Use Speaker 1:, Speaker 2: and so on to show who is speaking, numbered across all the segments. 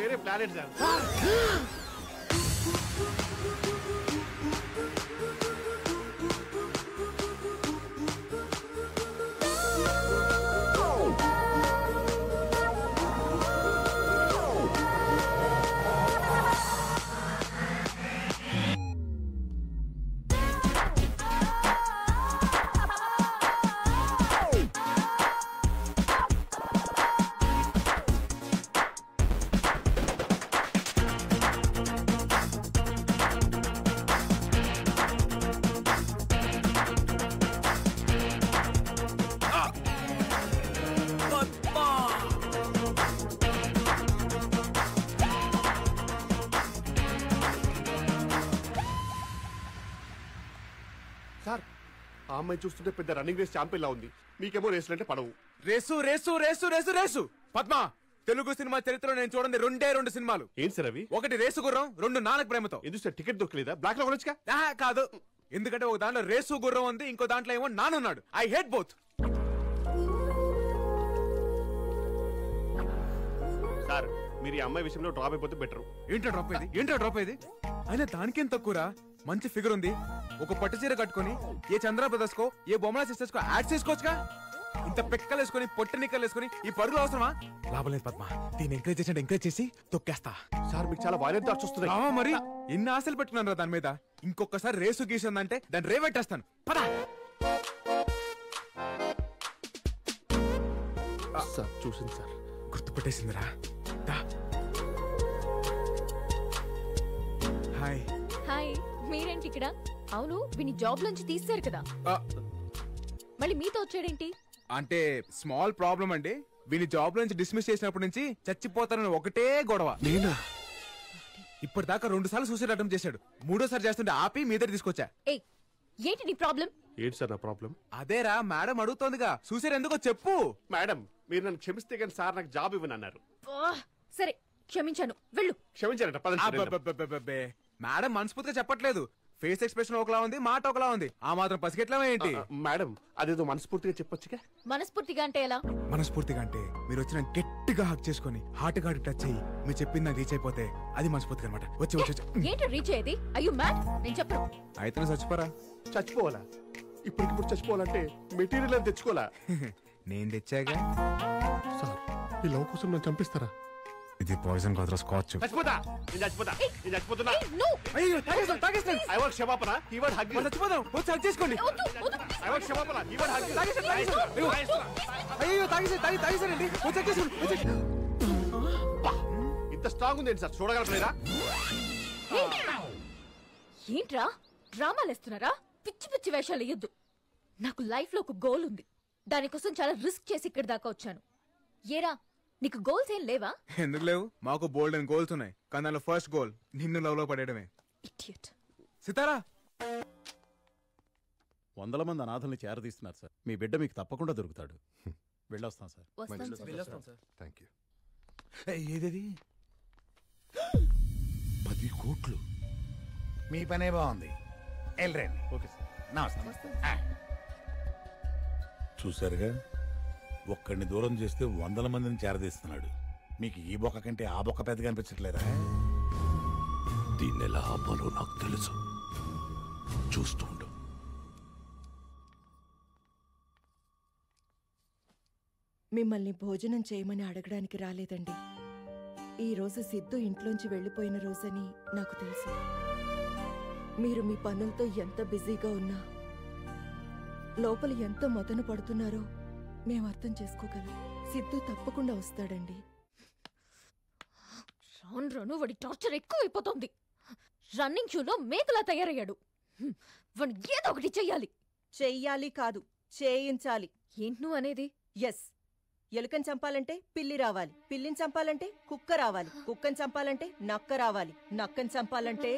Speaker 1: వేరే planet sir. Sir ఆ అమ్మాయి చూస్తుంటే పెద్ద రన్నింగ్ రేస్ ఛాంపియన్ లా ఉంది. మీకేమో రేసులు అంటే పడవు.
Speaker 2: Race race race race race Padma, Telugu cinema చరిత్రలో నేను చూడండి రెండు సినిమాలు.
Speaker 1: ఏంటి సార్ అవి?
Speaker 2: ఒకటి రేసు గుర్రం, రెండు నానక ప్రేమతో.
Speaker 1: ఎందుకు సార్ టికెట్ దొరకలేదా? బ్లాక్ లో కొనొచ్చుగా.
Speaker 2: కాదు, ఎందుకంటే ఒక దాంట్లో రేసు గుర్రం ఉంది, ఇంకో దాంట్లో ఏమో నానున్నాడు. I hate both.
Speaker 1: సార్ మీరు ఈ అమ్మాయి విషయంలో డ్రాప్ అయిపోతే బెటర్.
Speaker 2: ఏంటో డ్రాప్ అయ్యేది అయినా దానికేం తక్కువరా. మంచి ఫిగర్ ఉంది, ఒక పట్టు చీర కట్టుకుని ఏ చంద్ర బ్రదర్స్ కో ఏ బొమ్మల సిస్టర్స్ కో యాడ్ చేసుకోవచ్చుగా. ఇంత పెక్కలు వేసుకుని పొట్టి నిక్కలు వేసుకుని ఈ పరుగులు అవసరమా? లాభం లేదు పద్మ, దీన్ని ఎంకరేజ్ చేసి తొక్కేస్తా.
Speaker 1: సార్ మీకు చాలా వైలెంట్ థాట్స్ వస్తున్నాయి.
Speaker 2: మరి ఎన్ని ఆశలు పెట్టుకున్నాను రా దాని మీద. ఇంకొకసారి రేసు గీసిందంటే దాన్ని రేవెట్టేస్తాను. పద.
Speaker 1: సార్ చూసింది సార్,
Speaker 2: గుర్తుపట్టేసిందిరా. హాయ్.
Speaker 3: హాయ్, మీరేంటి ఇక్కడ? అవును, విని జాబ్ నుంచి తీశారు కదా, మళ్ళీ మీతో వచ్చాడేంటి?
Speaker 2: అంటే స్మాల్ ప్రాబ్లం అండి. వీని జాబ్ నుంచి డిస్మిస్ చేసినప్పటి నుంచి చచ్చిపోతానని ఒకటే గొడవ.
Speaker 1: నేనా?
Speaker 2: ఇప్పటిదాకా 2 సార్లు సూసైడ్ అటెంప్ట్ చేశాడు. 3ఓసారి చేస్తుంటే ఆపి మీ దగ్గర తీసుకొచ్చా.
Speaker 3: ఏంటి నీ ప్రాబ్లం?
Speaker 1: ఏంటి సార్ నా ప్రాబ్లం?
Speaker 2: అదేరా మేడం అడుగుతోందిగా, సూసైడ్ ఎందుకో చెప్పు.
Speaker 1: మేడం మీరు నన్ను క్షమిస్తే కానీ సార్ నాకు జాబ్ ఇవ్వను అన్నారు.
Speaker 3: సరే క్షమించాను, వెళ్ళు.
Speaker 1: క్షమించారట.
Speaker 2: మేడం మనస్ఫూర్తిగా చెప్పట్లేదు. ఫేస్ ఎక్స్ప్రెషన్ ఒకలా ఉంది, మాట ఒకలా ఉంది. ఆ మాత్రం పసిగెట్లా ఏంటి?
Speaker 1: మేడం అదేదో మనస్ఫూర్తిగా చెప్పొచ్చుగా.
Speaker 3: మనస్ఫూర్తిగా అంటే ఎలా?
Speaker 2: మనస్ఫూర్తిగా అంటే మీరు వచ్చిన గట్టిగా హక్ చేసుకుని హార్ట్ గా టచ్ అయ్యి మీరు చెప్పింది నాకు రీచ్ అయిపోతే అది మనస్ఫూర్తిగా అనమాట. వచ్చి
Speaker 3: ఏంటి రీచ్ అయ్యేది? అయ్యో మ్యాడ్, నేను చెప్పను.
Speaker 2: అయితే చచ్చిపోరా.
Speaker 1: చచ్చిపోవాలా? ఇప్పటికిప్పుడు చచ్చిపోవాలంటే మెటీరియల్ అని తెచ్చుకోవాలా?
Speaker 2: నేను తెచ్చాగా.
Speaker 1: సార్ ఈ లవ్ కోసం నన్ను చంపిస్తారా?
Speaker 2: ఇది పాయిజన్ కాదురా, స్కాచ్.
Speaker 1: చచ్చిపోతా. నేను చచ్చిపోతున్నా.
Speaker 2: అయ్యో తాగేస్తాను.
Speaker 1: ఐ వాంట్ క్షమాపణ. హి వాంట్ హగ్.
Speaker 2: చచ్చిపోదాం, వచ్చి హగ్ చేసుకోండి.
Speaker 1: ఐ వాంట్ క్షమాపణ. హి వాంట్ హగ్.
Speaker 2: అయ్యో తాగేసానండి. వచ్చి హగ్ చేసుకోండి.
Speaker 1: ఇంత స్ట్రాంగ్ ఉంది సార్, చూడగలరా?
Speaker 3: ఏంట్రా డ్రామాలు వేస్తున్నారా? పిచ్చి పిచ్చి వేషాలు వేయొద్దు. నాకు లైఫ్ లో ఒక గోల్ ఉంది, దానికోసం చాలా రిస్క్ చేసి ఇక్కడ దాకా వచ్చాను. ఏరా నీకు గోల్స్ ఏం లేవా?
Speaker 2: ఎందుకు లేవు, మాకు బోల్డ్ అండ్ గోల్స్ ఉన్నాయి. కానీ దానిలో ఫస్ట్ గోల్ నిన్ను లవ్ లో పడేయడమే.
Speaker 3: ఇడియట్.
Speaker 2: సితారా
Speaker 4: 100 మంది అనాథల్ని చేరదీస్తున్నారు సార్. మీ బిడ్డ మీకు తప్పకుండా దొరుకుతాడు. వెళ్ళొస్తాం సార్.
Speaker 1: Thank you.
Speaker 2: ఏదేది
Speaker 5: 10 కోట్లు. మీ పనే బాగుంది. వెళ్ళరండి.
Speaker 4: Okay sir.
Speaker 5: నమస్తే. చూసారుగా, ఒక్కడిని దూరం చేస్తే 100 మందిని చేరదీస్తున్నాడు. మీకు ఈ బొక్క కంటే ఆ బొక్క పెద్దగా అనిపించట్లేదా?
Speaker 6: దీన్ని ఎలా ఆపాలో నాకు తెలుసు, చూస్తూ ఉండు.
Speaker 7: మిమ్మల్ని భోజనం చేయమని అడగడానికి రాలేదండి. ఈ రోజు సిద్ధు ఇంట్లోంచి వెళ్ళిపోయిన రోజని నాకు తెలుసు. మీరు మీ పనులతో ఎంత బిజీగా ఉన్నా లోపల ఎంత మదన పడుతున్నారో మేము అర్థం చేసుకోగలం. సిద్ధు తప్పకుండా వస్తాడండి.
Speaker 3: రాను రాను వాడి టార్చర్ ఎక్కువైపోతుంది. రన్నింగ్ షూలో మేకలా తయారయ్యాడు. వాడు ఏదో ఒకటి చెయ్యాలి.
Speaker 7: చెయ్యాలి కాదు, చేయించాలి.
Speaker 3: ఏంటి నువ్వు అనేది?
Speaker 7: ఎస్. ఎలుకని చంపాలంటే పిల్లి రావాలి, పిల్లిని చంపాలంటే కుక్క రావాలి, కుక్కని చంపాలంటే నక్క రావాలి, నక్కని చంపాలంటే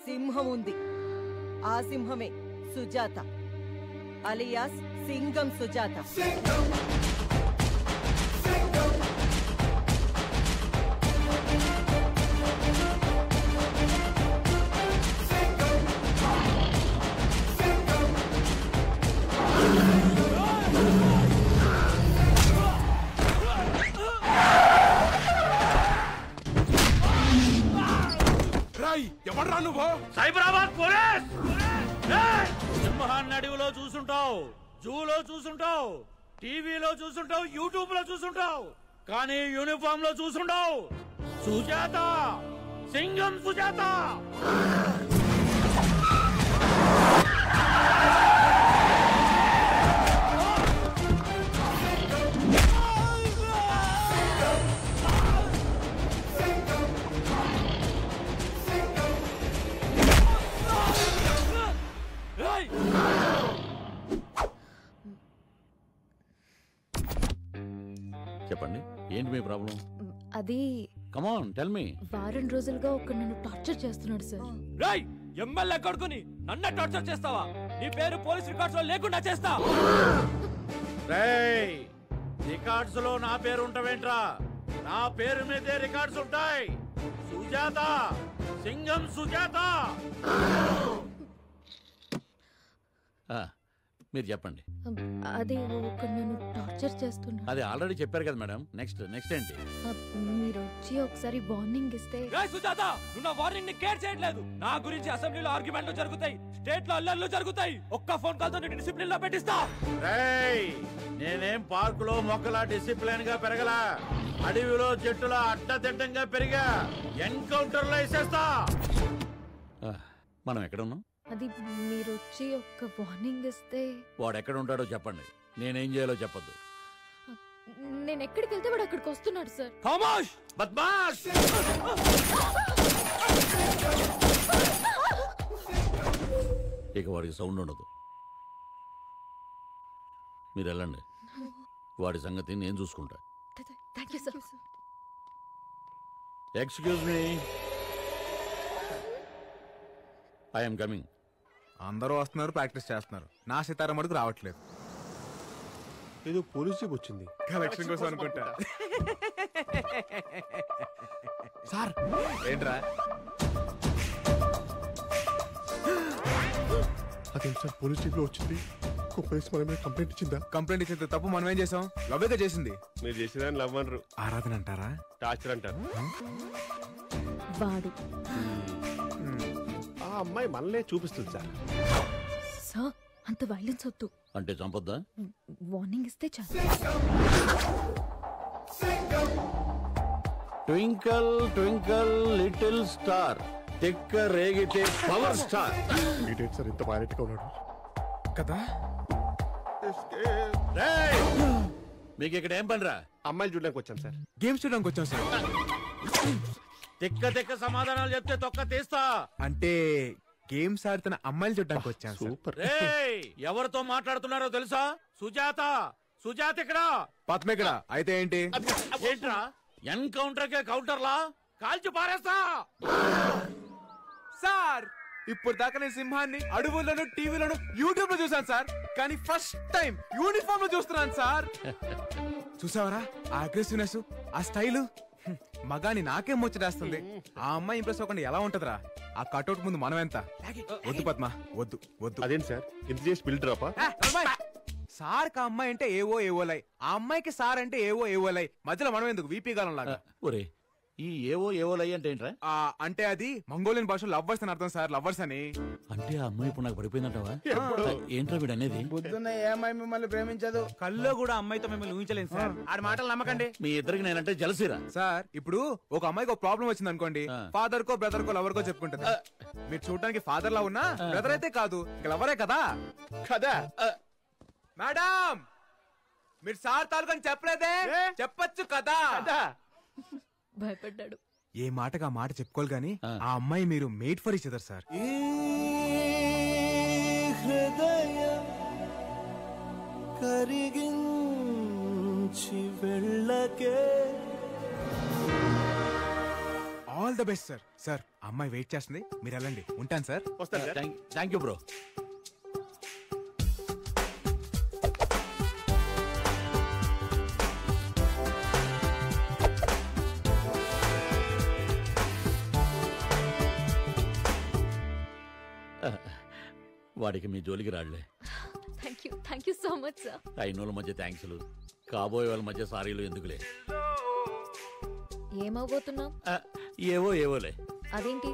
Speaker 7: సింహం ఉంది. ఆ సింహమే సుజాత, అలియాస్ సింగం సుజాత.
Speaker 2: ఎవడ్రా నువ్వు?
Speaker 5: సైబరాబాద్ పోలీస్. సింహాన్ని అడవిలో చూసుంటావు, జూలో చూసుంటావు, టీవీలో చూసుంటావు, యూట్యూబ్ లో చూసుంటావు, కానీ యూనిఫామ్ లో చూసుంటావు. సుజాత, సింగం సుజాత.
Speaker 4: చెప్పండి, ఏంటి మీ ప్రాబ్లం?
Speaker 3: అది
Speaker 4: కమాన్ టెల్ మీ.
Speaker 3: వారం రోజులుగా ఒక నన్ను టార్చర్ చేస్తున్నాడు సార్.
Speaker 8: రాయ్ ఎమ్మెల్యే కొడుకుని నన్ను టార్చర్ చేస్తావా? నీ పేరు పోలీస్ రికార్డ్స్ లో లేకుండా చేస్తా.
Speaker 5: రేయ్, రికార్డ్స్ లో నా పేరు ఉంటావేంట్రా? నా పేరు మీదే రికార్డ్స్ ఉంటాయి. సుజాత, సింగం సుజాత.
Speaker 4: మీరు చెప్పండి.
Speaker 3: అది ఒక నన్ను టార్చర్ చేస్తున్నాడు.
Speaker 4: అది ఆల్రెడీ చెప్పారు కదా మేడం. నెక్స్ట్ ఏంటి?
Speaker 3: మీరు వచ్చి ఒకసారి వార్నింగ్ ఇస్తే.
Speaker 8: రాయ్ సుజాత, నువ్వు నా వార్నింగ్ ని కేర్ చేయట్లేదు. నా గురించి అసెంబ్లీలో ఆర్గ్యుమెంట్లు జరుగుతాయి, స్టేట్ లో అల్లర్లు జరుగుతాయి. ఒక్క ఫోన్ కాల్ తో నేను డిసిప్లిన్ లో పెట్టిస్తా.
Speaker 5: రేయ్, నేనేం పార్క్ లో మొక్కలా డిసిప్లిన్ గా పెరగలా, అడవిలో చెట్టులా అడ్డదిడ్డంగా పెరిగా. ఎన్కౌంటర్ లో వేసేస్తా.
Speaker 4: మనం ఎక్కడ ఉన్నాం?
Speaker 3: అది మీరు వచ్చి ఒక వార్నింగ్ ఇస్తే.
Speaker 4: వాడు ఎక్కడ ఉంటాడో చెప్పండి, నేనేం చేయాలో చెప్పొద్దు.
Speaker 3: నేను ఎక్కడికి వెళ్తే వాడు అక్కడికి వస్తున్నాడు సార్.
Speaker 8: ఖామోష్
Speaker 5: బద్మాష్.
Speaker 4: ఇక వాడికి సౌండ్ ఉండదు. మీరు వెళ్ళండి, వాడి సంగతి నేను చూసుకుంటా.
Speaker 3: Thank you sir.
Speaker 4: Excuse me, I'm coming.
Speaker 2: అందరూ వస్తున్నారు, ప్రాక్టీస్ చేస్తున్నారు. నా సితార మటుకు రావట్లేదు.
Speaker 1: ఏదో పోలీస్ జీప్ వచ్చింది.
Speaker 2: కలెక్షన్ కోసం అనుకుంటా. సార్ ఏంట్రా?
Speaker 1: అదేం సార్ పోలీస్ జీప్ లో వచ్చింది? పోలీస్ మన మీద కంప్లైంట్ ఇచ్చిందా?
Speaker 2: కంప్లైంట్ ఇచ్చింది తప్పు మనం ఏం చేసాం? లవ్వేగా చేసింది.
Speaker 1: మీరు చేసేదాన్ని లవ్ అనరు,
Speaker 2: ఆరాధన అంటారా?
Speaker 1: టార్చర్ అంటారు.
Speaker 3: వాడు
Speaker 1: ఆ అమ్మాయి మనలే చూపిస్తుంది సార్.
Speaker 3: సార్ అంత వైలెన్స్ వద్దు.
Speaker 4: అంటే చంపొద్దా?
Speaker 3: వార్నింగ్ ఇస్తే చాలు.
Speaker 4: ట్వింకల్ ట్వింకల్ లిటిల్ స్టార్, తిక్క రేగితే పవర్ స్టార్.
Speaker 1: డీటెయిల్స్ సార్ ఇంత వైలెంట్ గా ఉన్నాడు
Speaker 2: కదా.
Speaker 5: రేయ్,
Speaker 4: మీకు ఇక్కడ ఏం పనిరా?
Speaker 1: అమ్మాయిలు చూడడానికి వచ్చాను సార్.
Speaker 2: గేమ్స్ చూడడానికి వచ్చాం సార్.
Speaker 5: తిక్క తిక్క సమాధానాలు చెప్తే తొక్క తీస్తా.
Speaker 2: అంటే గేమ్స్ ఆడుతున్న అమ్మాయిలు చూడడానికి వచ్చాం సార్.
Speaker 1: సూపర్.
Speaker 5: రేయ్, ఎవరితో మాట్లాడుతున్నారో తెలుసా? సుజాత, సుజాత ఇక్కడ.
Speaker 2: పద్మ ఇక్కడ. అయితే ఏంటి?
Speaker 5: ఏంట్రా, ఎన్కౌంటర్ కే కౌంటర్లా కాల్చి పారేస్తా.
Speaker 2: సార్ ఇప్పుడు దాకా నేను సింహాన్ని అడవుల్లోనూ టీవీలోను యూట్యూబ్ లో చూసాను సార్, కానీ ఫస్ట్ టైం యూనిఫామ్ లో చూస్తున్నాను సార్. చూసావరా ఆ అగ్రెసివ్నెస్, ఆ స్టైల్? మగాని నాకేం ముచ్చటేస్తుంది. ఆ అమ్మాయి ఇంప్రెస్ అవ్వకుండా ఎలా ఉంటదిరా? ఆ కట్అవుట్ ముందు మనం ఎంత? వద్దు పద్మ, వద్దు వద్దు.
Speaker 1: అదేంటి సార్ ఇంత చేసి బిల్డర్ అప్ప?
Speaker 2: సార్ కా అమ్మాయి అంటే ఏవో ఏవోలై, ఆ అమ్మాయికి సార్ అంటే ఏవో ఏవోలై, మధ్యలో మనం ఎందుకు వీపీ గాలం లాగా?
Speaker 4: ఒరే, ఈ ఏవో ఏవోలై అంటే ఏంట్రా?
Speaker 2: అంటే అది మంగోలియన్ భాషలో లవ్వర్స్ అని అర్థం సార్, లవ్వర్స్ అని.
Speaker 4: అంటే ఆ అమ్మాయి ఇప్పుడు నాకు పడిపోయిందంటావా? ఏంట్రా వీడు అనేది?
Speaker 9: పొద్దున్న ఏ అమ్మాయి మిమ్మల్ని ప్రేమించదు.
Speaker 8: కల్లో కూడా అమ్మాయితో మిమ్మల్ని ఊహించలేదు సార్.
Speaker 2: ఆడి మాటలు నమ్మకండి.
Speaker 4: మీ ఇద్దరికి నేనంటే జలసిరా.
Speaker 2: సార్ ఇప్పుడు ఒక అమ్మాయికి ఒక ప్రాబ్లం వచ్చింది అనుకోండి, ఫాదర్ కో బ్రదర్ కో లవర్ కో చెప్పుకుంటది. మీరు చూడడానికి ఫాదర్ లా ఉన్నా బ్రదర్ అయితే కాదు, ఇంకా లవరే కదా.
Speaker 1: కదా
Speaker 2: మేడం, మీరు సార్ తాలూకని చెప్పలేదే? చెప్పచ్చు కదా.
Speaker 3: భయపడ్డాడు.
Speaker 2: ఏ మాటగా మాట చెప్పుకోవాలి గాని ఆ అమ్మాయి మీరు made for each other sir. All the best sir. Sir అమ్మాయి వెయిట్ చేస్తుంది, మీరు వెళ్ళండి. ఉంటాను సార్.
Speaker 1: వస్తాను సార్.
Speaker 4: Thank you bro. వాడికి మీ జోలికి రాళ్లే.
Speaker 3: Thank you so much sir.
Speaker 4: అయినోళ్ళ మధ్య థ్యాంక్స్లు, కాబోయే వాళ్ళ మధ్య సారీలు ఎందుకులే.
Speaker 3: ఏమవబోతున్నాం?
Speaker 4: ఏవో ఏవోలే.
Speaker 3: అదేంటి?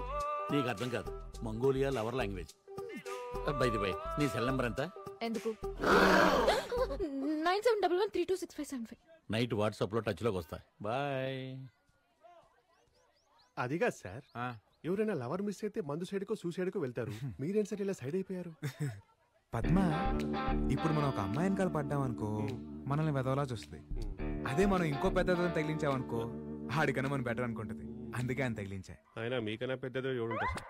Speaker 5: నీకు అర్థం కాదు, Mongolia lover language. By the by, నీ సెల్ నెంబర్ ఎంత?
Speaker 3: ఎందుకు? 9711326575.
Speaker 5: నైట్ వాట్సాప్ లో టచ్ లోకి వస్తా. బాయ్.
Speaker 1: అదిగా సార్, ఎవరైనా లవర్ మిస్ అయితే మందు సైడ్ కో సూసైడ్ కో వెళ్తారు. మీరేం సార్ ఇలా సైడ్ అయిపోయారు?
Speaker 2: పద్మ, ఇప్పుడు మనం ఒక అమ్మాయి వెనకాల పడ్డామనుకో మనల్ని వెదవలా చూస్తుంది. అదే మనం ఇంకో పెద్దదో తగిలించామనుకో ఆడికన్నా మనం బెటర్ అనుకుంటది. అందుకే ఆయన తగిలించా.
Speaker 1: అయినా మీకన్నా పెద్దదో ఎవడుంటారు సార్?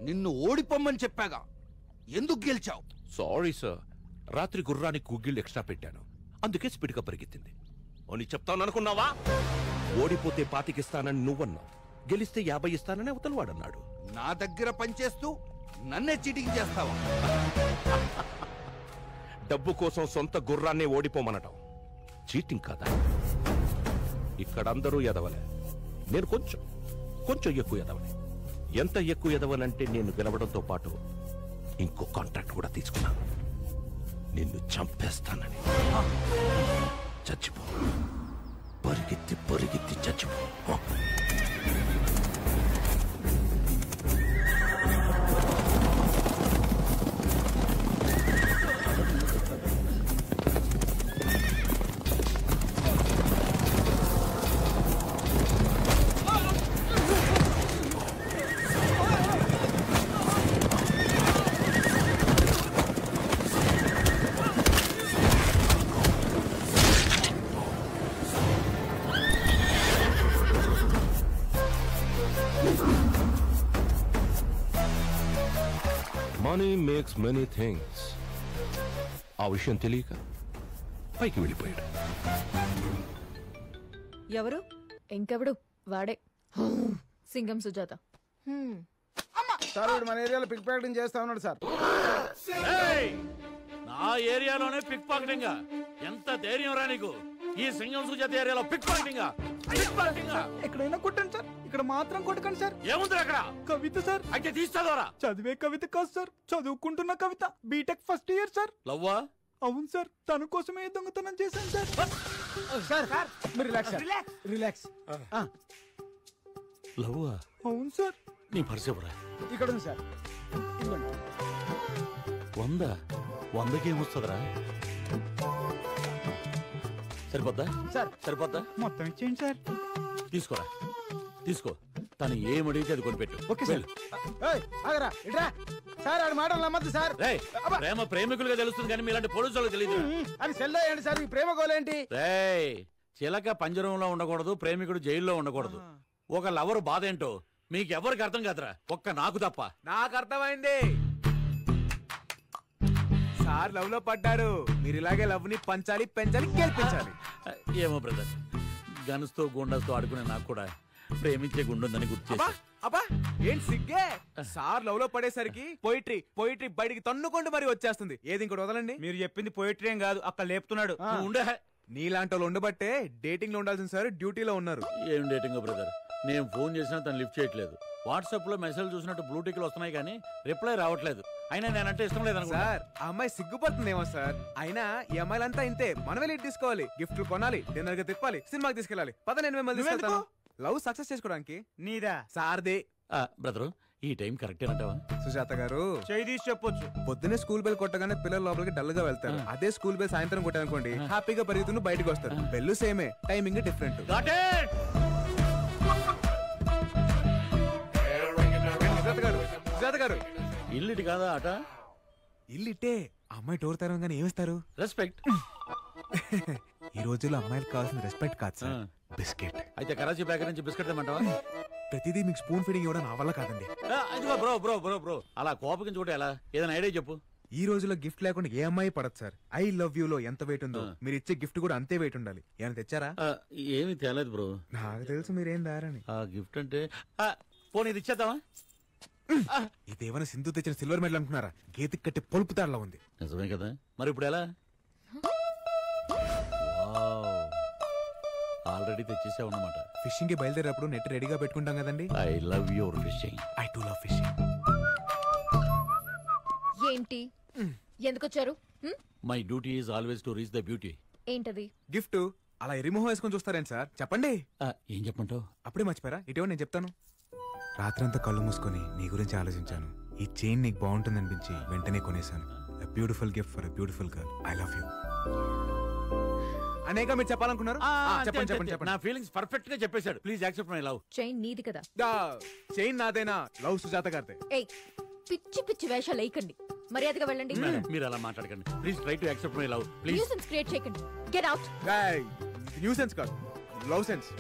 Speaker 10: నిన్ను ఓడిపోమ్మని చెప్పాగా, ఎందుకు గెలిచావు?
Speaker 6: సారీ సార్, రాత్రి గుర్రానికి గుగ్గిళ్ళు ఎక్స్ట్రా పెట్టాను, అందుకే స్పీడ్గా పరిగెత్తింది అని చెప్తాను అనుకున్నావా? ఓడిపోతే 25 ఇస్తానని నువ్వన్నావు, గెలిస్తే 50 ఇస్తానని అవతల వాడన్నాడు.
Speaker 10: నా దగ్గర పనిచేస్తూ నన్నే చీటింగ్ చేస్తావా?
Speaker 6: డబ్బు కోసం సొంత గుర్రాన్నే ఓడిపోమనటం చీటింగ్ కాదా? ఇక్కడ అందరూ ఎదవలే, నేను కొంచెం ఎక్కువ ఎదవలే. ఎంత ఎక్కువ ఎదవనంటే నేను గెలవడంతో పాటు ఇంకో కాంట్రాక్ట్ కూడా తీసుకున్నాను. నిన్ను చంపేస్తానని. చచ్చిపో, పరిగెత్తి చచ్చిపో. Money makes many things. ఆ విషయం తెలియక పైకి వెళ్ళిపోయాడు.
Speaker 3: ఎవరు? ఇంకెవడు? వాడే, సింగం సుజాత.
Speaker 9: సార్ వీడు మన ఏరియాలో పిక్ ప్యాకెటింగ్ చేస్తా ఉన్నాడు సార్.
Speaker 5: నా ఏరియాలోనే పిక్ పాకెటింగ్? ఎంత ధైర్యం రా నీకు? ఈ సింగం సుజాత ఏరియాలో పిక్ పాకెటింగ్?
Speaker 2: ఎక్కడైనా కొట్టండి సార్, ఇక్కడ మాత్రం కొట్టకండి సార్.
Speaker 5: ఏముంది అక్కడ?
Speaker 2: కవిత సార్.
Speaker 5: అయితే తీస్తాదోరా?
Speaker 2: చదివే కవిత కాదు సార్, చదువుకుంటున్న Kavitha. BTech first year sir.
Speaker 5: లవ్వా?
Speaker 2: అవును సార్, తన కోసమే దొంగతనం చేశాను సార్.
Speaker 9: సార్ మీరు రిలాక్స్.
Speaker 5: లవ్వా?
Speaker 2: అవును సార్.
Speaker 5: నీ పర్స్ ఎవరా?
Speaker 9: ఇక్కడ ఉంది సార్.
Speaker 5: 100కి ఏమొస్తుందిరా? సరిపోద్దా
Speaker 9: సార్?
Speaker 5: సరిపోద్దా?
Speaker 2: మొత్తం ఇచ్చేయండి సార్.
Speaker 5: తీసుకో. తను ఏమడిగితే అది కొనిపెట్టు.
Speaker 2: Okay sir.
Speaker 9: ఆగరా ఇట్రా సార్, ఆడి మాటలు నమ్మద్దు సార్.
Speaker 5: ప్రేమ ప్రేమికులుగా తెలుస్తుంది కానీ మీలాంటి పోలీసులకు తెలియదు.
Speaker 9: అని సెల్లో ఏంటి సార్ ఈ ప్రేమ గోలేంటి?
Speaker 5: చిలక పంజరంలో ఉండకూడదు, ప్రేమికుడు జైల్లో ఉండకూడదు. ఒక లవర్ బాధ ఏంటో మీకెవరికి అర్థం కాదురా, ఒక్క నాకు తప్ప.
Speaker 2: నాకు అర్థమైంది సార్. లవ్ లో పడ్డారు, మీరు ఇలాగే లవ్ ని పంచాలి, పెంచాలి, గెలిపించాలి.
Speaker 5: ఏమో బ్రదర్, గన్స్ తో గుండాతో ఆడుకునే నాకు కూడా ప్రేమించే గుండుందని గుర్తు చేసి.
Speaker 2: అబ్బా ఏంటి సిగ్గే? సార్ లవ్ లో పడేసరికి పోయిట్రీ బయటికి తన్నుకుంటూ మరి వచ్చేస్తుంది. ఏది ఇంకోటి వదలండి.
Speaker 8: మీరు చెప్పింది పోయిటరీ ఏం కాదు, అక్కడ లేపుతున్నాడు.
Speaker 5: ఉండే
Speaker 2: నీలాంటి వాళ్ళు ఉండబట్టే డేటింగ్ లో ఉండాల్సిన సార్ డ్యూటీలో ఉన్నారు.
Speaker 5: ఏం డేటింగ్ బ్రదర్? నేను ఫోన్ చేసినా తను లిఫ్ట్ చేయట్లేదు. వాట్సాప్ లో మెసేజ్ చూసినట్టు బ్లూటిక్లు వస్తున్నాయి కానీ రిప్లై రావట్లేదు. అయినా నేనంటే ఇష్టం లేదు అనుకో
Speaker 2: సార్. ఆ అమ్మాయి సిగ్గుపడుతుందేమో సార్. అయినా ఈ అమ్మాయిలంతా ఇంతే. మనమే లీడ్ తీసుకోవాలి, గిఫ్ట్లు కొనాలి, డిన్నర్ గా తిప్పాలి, సినిమాకి తీసుకెళ్ళాలి. పద నేను మిమ్మల్ని తీసుకెళ్తాను. లవ్ సక్సెస్ చేసుకోవడానికి.
Speaker 8: నీదా?
Speaker 2: సార్దే.
Speaker 5: బ్రదరు, ఈ టైం కరెక్టేనంటావా?
Speaker 2: సుజాత గారు
Speaker 8: చేయి తీసి చెప్పొచ్చు.
Speaker 2: పొద్దున్నే స్కూల్ బెల్ కొట్టగానే పిల్లలు లోపలికి డల్ గా వెళ్తారు. అదే స్కూల్ బెల్ సాయంత్రం కొట్టానుకోండి, హ్యాపీగా పరిగెత్తును బయటకు వస్తారు. బెల్లు సేమే, టైమింగ్ డిఫరెంట్. సుజాత గారు,
Speaker 5: ఇల్లుటి కాదా ఆట?
Speaker 2: ఇల్లిట్టే. అమ్మాయి టోర్ తరంగానే ఏమిస్తారు?
Speaker 5: రెస్పెక్ట్.
Speaker 2: ఈ రోజుల్లో అమ్మాయిలకు కావాల్సిన రెస్పెక్ట్ కాదు సార్, బిస్కెట్.
Speaker 5: అయితే కరాచీ ప్యాకెట్ నుంచి బిస్కెట్ తెమ్మంటావా?
Speaker 2: ప్రతిదీ మీకు స్పూన్ ఫీడింగ్ ఇవ్వడం నా వల్ల కాదండి.
Speaker 5: అదిగో బ్రో బ్రో బ్రో బ్రో అలా కోపగించుకుంటే ఎలా? ఏదైనా ఐడియా చెప్పు.
Speaker 2: ఈ రోజులో గిఫ్ట్ లేకుండా ఏ అమ్మాయి పడదు సార్. ఐ లవ్ యూ లో ఎంత వెయిట్ ఉందో మీరు ఇచ్చే గిఫ్ట్ కూడా అంతే వెయిట్ ఉండాలి. ఏమైనా తెచ్చారా?
Speaker 5: ఏమీ తేలేదు బ్రో.
Speaker 2: నాకు తెలుసు మీరేం దారని.
Speaker 5: ఆ గిఫ్ట్ అంటే పోనీ ఇది ఇచ్చేద్దామా?
Speaker 2: ఇదేమైనా సింధు తెచ్చిన సిల్వర్ మెడల్ అనుకున్నారా? గేతికి కట్టి పొలుపు తాడలా ఉంది.
Speaker 5: నిజమే కదా, మరి ఇప్పుడు ఎలా? ఆల్రెడీ తెచ్చేసావు అన్నమాట.
Speaker 2: ఫిషింగ్ కి బయలుదేరేటప్పుడు నెట్ రెడీగా పెట్టుకుంటాం కదండి.
Speaker 5: I love your fishing.
Speaker 2: I to love fishing.
Speaker 3: ఏంటి, ఎందుకు వచ్చారు?
Speaker 5: My duty is always to reach the beauty.
Speaker 3: ఏంటది?
Speaker 2: గిఫ్ట్. అలా ఎరిమోహం వేసుకొని చూస్తారేంటి సార్? చెప్పండి.
Speaker 5: ఏం చెప్పంటావు?
Speaker 2: అప్పుడే మర్చిపోయారా? ఇటీవల నేను చెప్తాను. రాత్రంతా కళ్ళు మూసుకొని నీ గురించి ఆలోచించాను. ఈ చైన్ నీకు బాగుంటుంది అనిపించి వెంటనే కొనేశాను. Beautiful gift for beautiful girl. I love you. అనేక మీరు చెప్పాలనుకున్నారు? చెప్పండి చెప్పండి చెప్పండి.
Speaker 5: నా ఫీలింగ్స్ పర్ఫెక్ట్ గా చెప్పేశాడు. Please accept my love.
Speaker 3: Chain నీది కదా?
Speaker 2: చైన్ నాదేనా? లవ్ సుజాత గారిదే.
Speaker 3: ఏయ్, పిచ్చి పిచ్చి వేషాలు వేయకండి, మర్యాదగా వెళ్ళండి.
Speaker 5: మీరు అలా మాట్లాడకండి. Please try to accept my love. Please.
Speaker 3: Nuisance create చేయకండి. Get out.
Speaker 2: న్యూసెన్స్ కాదు, లవ్ సెన్స్.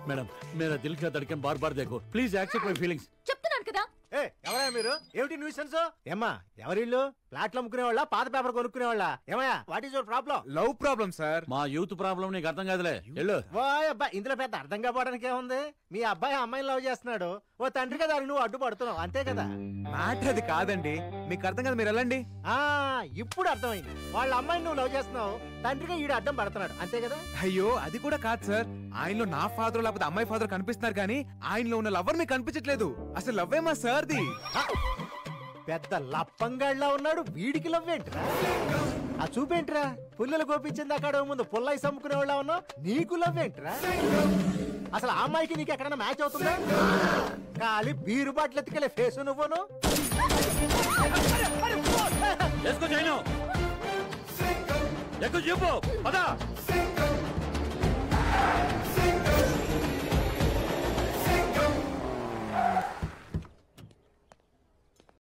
Speaker 5: మేడం మేరా దిల్ కా ధడ్కన్ బార్ బార్ దేఖో. Please accept my feelings.
Speaker 3: చెప్తున్నాను కదా.
Speaker 11: ఎవరా మీరు? ఏమిటి న్యూసెన్స్? ఏమ్మా ఎవరిల్లు? ఫ్లాట్లు అమ్ముకునే వాళ్ళ, పాత పేపర్ కొనుక్కునే వాళ్ళ? ఏమయ్యా, what is your problem?
Speaker 2: Love problem sir.
Speaker 5: మా యూత్ ప్రాబ్లం నీకు అర్థం కాదులే. వెళ్ళు.
Speaker 11: ఓయ్ అబ్బా, ఇందులో పెద్ద అర్థం కావడానికి ఏముంది? మీ అబ్బాయి అమ్మాయిని లవ్ చేస్తున్నాడు, ఓ తండ్రి కదా నువ్వు అడ్డుపడుతున్నావు, అంతే కదా.
Speaker 2: మ్యాటర్ అది కాదండి, మీకు అర్థం కదా, మీరు వెళ్ళండి.
Speaker 11: ఇప్పుడు అర్థమైంది. వాళ్ళ అమ్మాయిని నువ్వు లవ్ చేస్తున్నావు, తండ్రిగా ఈడు అడ్డం పడుతున్నాడు, అంతే కదా.
Speaker 2: అయ్యో అది కూడా కాదు సార్. ఆయనలో నా ఫాదర్ లేకపోతే అమ్మాయి ఫాదర్ కనిపిస్తున్నారు కానీ ఆయనలో ఉన్న లవర్ మీకు కనిపించట్లేదు. అసలు లవ్ ఏమా సార్ది?
Speaker 11: పెద్ద లప్పంగాళ్ళ ఉన్నాడు, వీడికి లవ్ ఏంట్రా? ఆ చూపేంట్రా? పుల్లలు గోపించింది అక్కడ ముందు పుల్లై సమ్ముకునే వాళ్ళ ఉన్నావు, నీకు లవ్ ఏంట్రా? అసలు ఆ అమ్మాయికి నీకు ఎక్కడన్నా మ్యాచ్ అవుతుందా? ఖాళీ బీరు బాటిల్ ఎత్తుకెళ్ళే ఫేసు నువ్వును.
Speaker 5: చెప్పు పదా.